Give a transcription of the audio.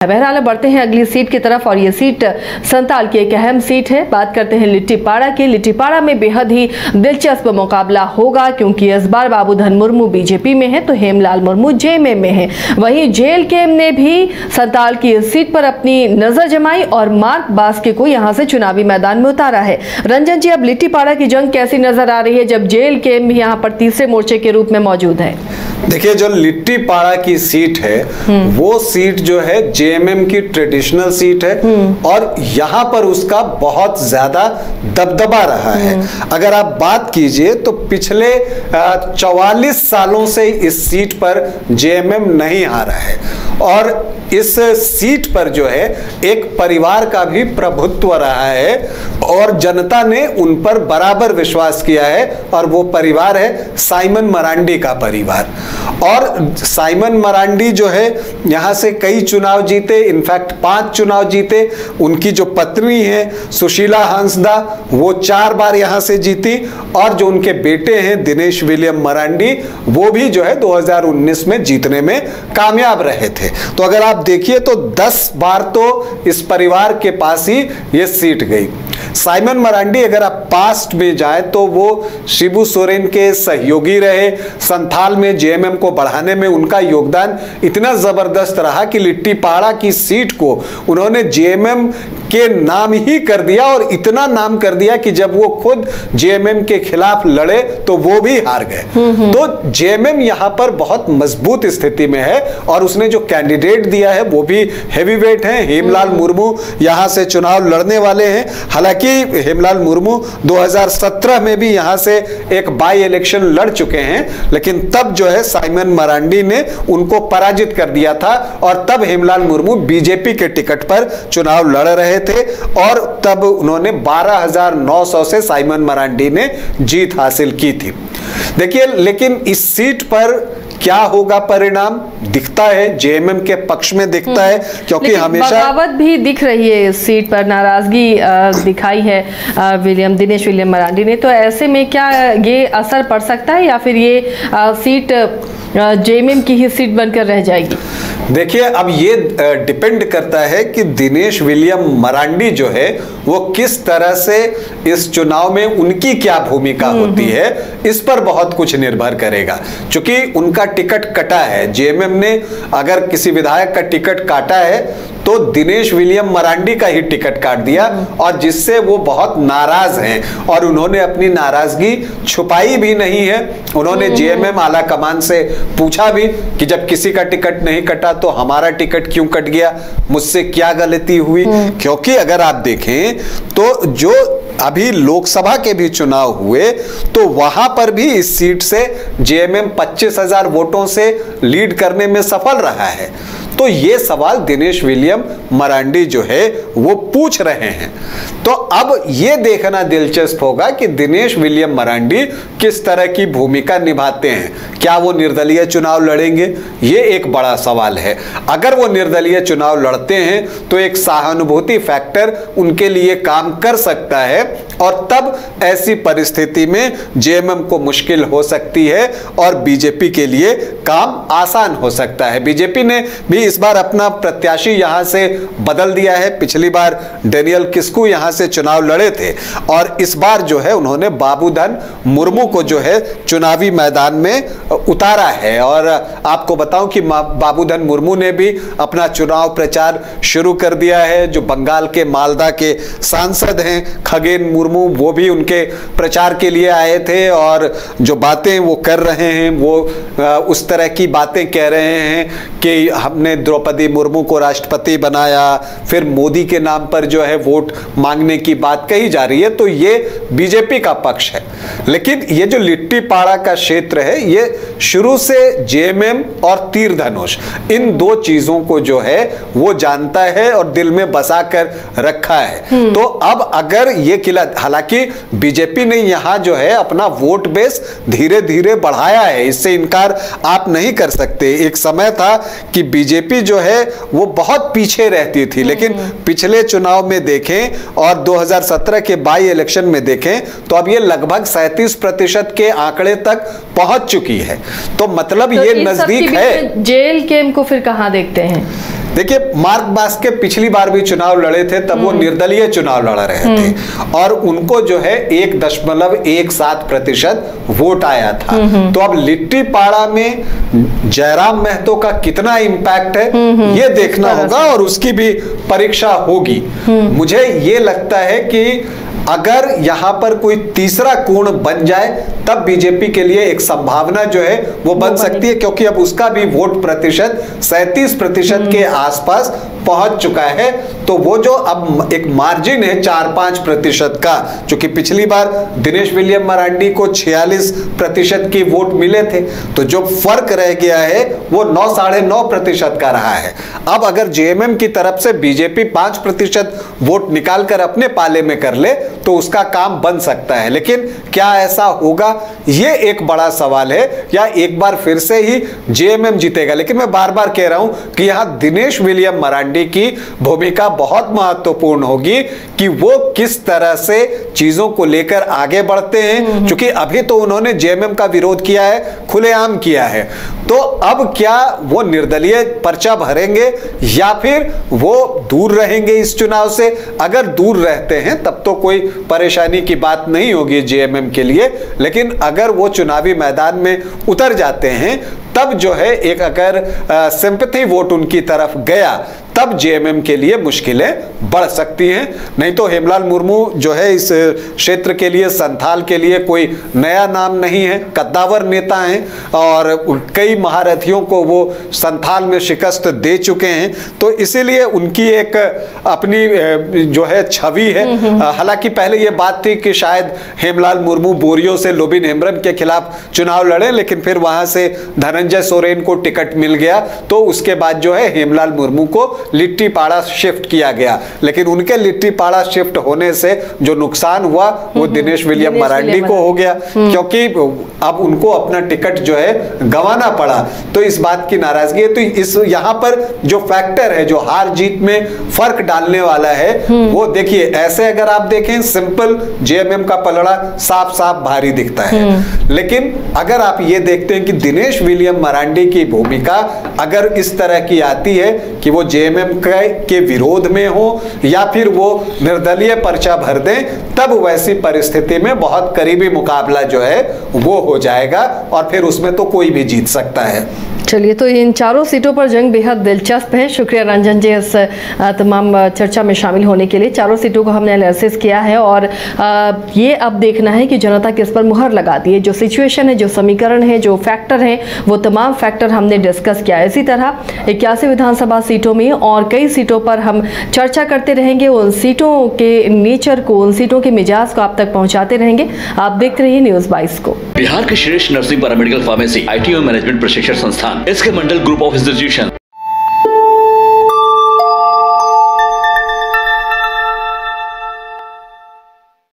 बहरहाल बढ़ते हैं अगली सीट की तरफ और ये सीट संताल की एक अहम सीट है। बात करते हैं लिट्टीपाड़ा की। लिट्टीपाड़ा में बेहद ही दिलचस्प मुकाबला होगा क्योंकि इस बार बाबूधन मुर्मू बीजेपी में है तो हेमलाल मुर्मू जेएमएम में है। वहीं जेएलके ने भी संताल की इस सीट पर अपनी नजर जमाई और मार्क बास्के को यहां से चुनावी मैदान में उतारा है। रंजन जी, अब लिट्टीपाड़ा की जंग कैसी नजर आ रही है जब जेएलके भी यहाँ पर तीसरे मोर्चे के रूप में मौजूद है? देखिए, जो लिट्टीपाड़ा की सीट है वो सीट जो है जेएमएम की ट्रेडिशनल सीट है और यहाँ पर उसका बहुत ज्यादा दबदबा रहा है। अगर आप बात कीजिए तो पिछले 44 सालों से इस सीट पर जेएमएम नहीं हारा है और इस सीट पर जो है एक परिवार का भी प्रभुत्व रहा है और जनता ने उन पर बराबर विश्वास किया है और वो परिवार है साइमन मरांडी का परिवार। और साइमन मरांडी जो है यहाँ से कई चुनाव जीते, इनफैक्ट 5 चुनाव जीते। उनकी जो पत्नी है सुशीला हंसदा वो 4 बार यहाँ से जीती और जो उनके बेटे हैं दिनेश विलियम मरांडी वो भी जो है 2019 में जीतने में कामयाब रहे थे। तो अगर आप देखिए तो 10 बार तो इस परिवार के पास ही ये सीट गई। साइमन मरांडी अगर आप पास्ट में जाए तो वो शिबू सोरेन के सहयोगी रहे। संथाल में जेएमएम को बढ़ाने में उनका योगदान इतना जबरदस्त रहा कि लिट्टीपाड़ा की सीट को उन्होंने जेएमएम के नाम ही कर दिया और इतना नाम कर दिया कि जब वो खुद जेएमएम के खिलाफ लड़े तो वो भी हार गए। तो जेएमएम यहां पर बहुत मजबूत स्थिति में है और उसने जो कैंडिडेट दिया है वो भी हेवीवेट है। हेमलाल मुर्मू यहां से चुनाव लड़ने वाले हैं। हालांकि हेमलाल मुर्मू 2017 में भी यहां से एक बाई इलेक्शन लड़ चुके हैं, लेकिन तब जो है साइमन मरांडी ने उनको पराजित कर दिया था और तब हेमलाल मुर्मू बीजेपी के टिकट पर चुनाव लड़ रहे थे और तब उन्होंने 12,900 से साइमन मरांडी ने जीत हासिल की थी। देखिए, लेकिन इस सीट पर क्या होगा परिणाम दिखता है जेएमएम के पक्ष में दिखता है क्योंकि हमेशा बगावत भी दिख रही है। इस सीट पर नाराजगी दिखाई है दिनेश विलियम मरांडी ने। तो ऐसे में क्या ये असर पड़ सकता है या फिर ये सीट जेएमएम की ही सीट बनकर रह जाएगी? देखिए, अब ये डिपेंड करता है कि दिनेश विलियम मरांडी जो है वो किस तरह से इस चुनाव में उनकी क्या भूमिका होती है, इस पर बहुत कुछ निर्भर करेगा। क्योंकि उनका टिकट कटा है, जेएमएम ने अगर किसी विधायक का टिकट काटा है तो दिनेश विलियम मरांडी का ही टिकट काट दिया और जिससे वो बहुत नाराज हैं और उन्होंने अपनी नाराजगी छुपाई भी नहीं है। उन्होंने जेएमएम आला कमान से पूछा भी कि जब किसी का टिकट नहीं कटा तो हमारा टिकट क्यों कट गया, मुझसे क्या गलती हुई? क्योंकि अगर आप देखें तो जो अभी लोकसभा के भी चुनाव हुए तो वहां पर भी इस सीट से जेएमएम 25,000 वोटों से लीड करने में सफल रहा है। तो ये सवाल दिनेश विलियम मरांडी जो है वो पूछ रहे हैं। तो अब ये देखना दिलचस्प होगा कि दिनेश विलियम मरांडी किस तरह की भूमिका निभाते हैं। क्या वो निर्दलीय चुनाव लड़ेंगे? ये एक बड़ा सवाल है। अगर वो निर्दलीय चुनाव लड़ते हैं तो एक सहानुभूति फैक्टर उनके लिए काम कर सकता है और तब ऐसी परिस्थिति में जेएमएम को मुश्किल हो सकती है और बीजेपी के लिए काम आसान हो सकता है। बीजेपी ने भी इस बार अपना प्रत्याशी यहां से बदल दिया है। पिछली बार डेनियल किस्कू यहां से चुनाव लड़े थे और इस बार जो है उन्होंने बाबूधन मुर्मू को जो है चुनावी मैदान में उतारा है। और आपको बताऊं कि बाबूधन मुर्मू ने भी अपना चुनाव प्रचार शुरू कर दिया है। जो बंगाल के मालदा के सांसद हैं खगेन मुर्मू, वो भी उनके प्रचार के लिए आए थे और जो बातें वो कर रहे हैं वो उस तरह की बातें कह रहे हैं कि हमने द्रौपदी मुर्मू को राष्ट्रपति बनाया, फिर मोदी के नाम पर जो है वोट मांगने की बात कही जा रही है। तो ये बीजेपी का पक्ष है। लेकिन ये जो लिट्टीपाड़ा का क्षेत्र है ये शुरू से जेएमएम और तीर धनुष इन दो चीजों को जो है वो जानता है और दिल में बसा कर रखा है। तो अब अगर ये किला, हालांकि बीजेपी ने यहां जो है अपना वोट बेस धीरे धीरे बढ़ाया है, इससे इनकार आप नहीं कर सकते। एक समय था कि बीजेपी जो है वो बहुत पीछे रहती थी, लेकिन पिछले चुनाव में देखें और 2017 के बाई इलेक्शन में देखें तो अब ये लगभग 37% के आंकड़े तक पहुंच चुकी है। तो मतलब तो ये नजदीक है। जेएलके को फिर कहां देखते हैं? देखिए, मार्क बास्के पिछली बार भी चुनाव लड़े थे, तब वो निर्दलीय चुनाव लड़ रहे थे और उनको जो है 1.17% वोट आया था। तो अब लिट्टीपाड़ा में जयराम महतो का कितना इंपैक्ट है ये देखना होगा और उसकी भी परीक्षा होगी। मुझे ये लगता है कि अगर यहां पर कोई तीसरा कोण बन जाए तब बीजेपी के लिए एक संभावना जो है वो बन सकती है, क्योंकि अब उसका भी वोट प्रतिशत 37% के आसपास पहुंच चुका है। तो वो जो अब एक मार्जिन है 4-5% का, चूंकि पिछली बार दिनेश विलियम मरांडी को 46% की वोट मिले थे, तो जो फर्क रह गया है वो 9-9.5% का रहा है। अब अगर जेएमएम की तरफ से बीजेपी 5% वोट निकालकर अपने पाले में कर ले तो उसका काम बन सकता है, लेकिन क्या ऐसा होगा ये एक बड़ा सवाल है, या एक बार फिर से ही जेएमएम जीतेगा। लेकिन मैं बार बार कह रहा हूं कि यहां दिनेश विलियम मरांडी की भूमिका बहुत महत्वपूर्ण होगी कि वो किस तरह से चीजों को लेकर आगे बढ़ते हैं, क्योंकि अभी तो उन्होंने जेएमएम का विरोध किया है, खुलेआम किया है। तो अब क्या वो निर्दलीय पर्चा भरेंगे या फिर वो दूर रहेंगे इस चुनाव से? अगर दूर रहते हैं तब तो कोई परेशानी की बात नहीं होगी जेएमएम के लिए, लेकिन अगर वो चुनावी मैदान में उतर जाते हैं तब जो है एक अगर सिंपैथी वोट उनकी तरफ गया तब जेएमएम के लिए मुश्किलें बढ़ सकती हैं। नहीं तो हेमलाल मुर्मू जो है इस क्षेत्र के लिए, संथाल के लिए कोई नया नाम नहीं है, कद्दावर नेता हैं और कई महारथियों को वो संथाल में शिकस्त दे चुके हैं। तो इसीलिए उनकी एक अपनी जो है छवि है। हालांकि पहले ये बात थी कि शायद हेमलाल मुर्मू बोरियो से लोबिन हेम्ब्रम के खिलाफ चुनाव लड़े, लेकिन फिर वहां से धनंजय सोरेन को टिकट मिल गया, तो उसके बाद जो है हेमलाल मुर्मू को लिट्टीपाड़ा शिफ्ट किया गया। लेकिन उनके लिट्टीपाड़ा शिफ्ट होने से जो नुकसान हुआ वो दिनेश विलियम मरांडी को हो गया, क्योंकि अब उनको अपना टिकट जो है गंवाना पड़ा। तो इस बात की नाराजगी है। तो इस यहां पर जो फैक्टर है जो हार जीत में फर्क डालने वाला है वो देखिए, ऐसे अगर आप देखें सिंपल जेएमएम का पलड़ा साफ साफ भारी दिखता है, लेकिन अगर आप ये देखते हैं कि दिनेश विलियम मरांडी की भूमिका अगर इस तरह की आती है कि वो जेएमएम के विरोध में हो या फिर वो निर्दलीय पर्चा भर दें, तब वैसी परिस्थिति में बहुत करीबी मुकाबला जो है वो हो जाएगा और फिर उसमें तो कोई भी जीत सकता है। चलिए, तो इन चारों सीटों पर जंग बेहद दिलचस्प है। शुक्रिया रंजन जी इस तमाम चर्चा में शामिल होने के लिए। चारों सीटों को हमने एनालिसिस किया है और ये अब देखना है कि जनता किस पर मुहर लगाती है। जो सिचुएशन है, जो समीकरण है, जो फैक्टर हैं, वो तमाम फैक्टर हमने डिस्कस किया। इसी तरह 81 विधानसभा सीटों में और कई सीटों पर हम चर्चा करते रहेंगे। उन सीटों के नेचर को, उन सीटों के मिजाज को आप तक पहुँचाते रहेंगे। आप देखते रहिए न्यूज़ 22 को। बिहार के श्रेष्ठ nursing paramedical pharmacy, ITO management प्रशिक्षण संस्थान, इसके मंडल ग्रुप ऑफ इंस्टीट्यूशन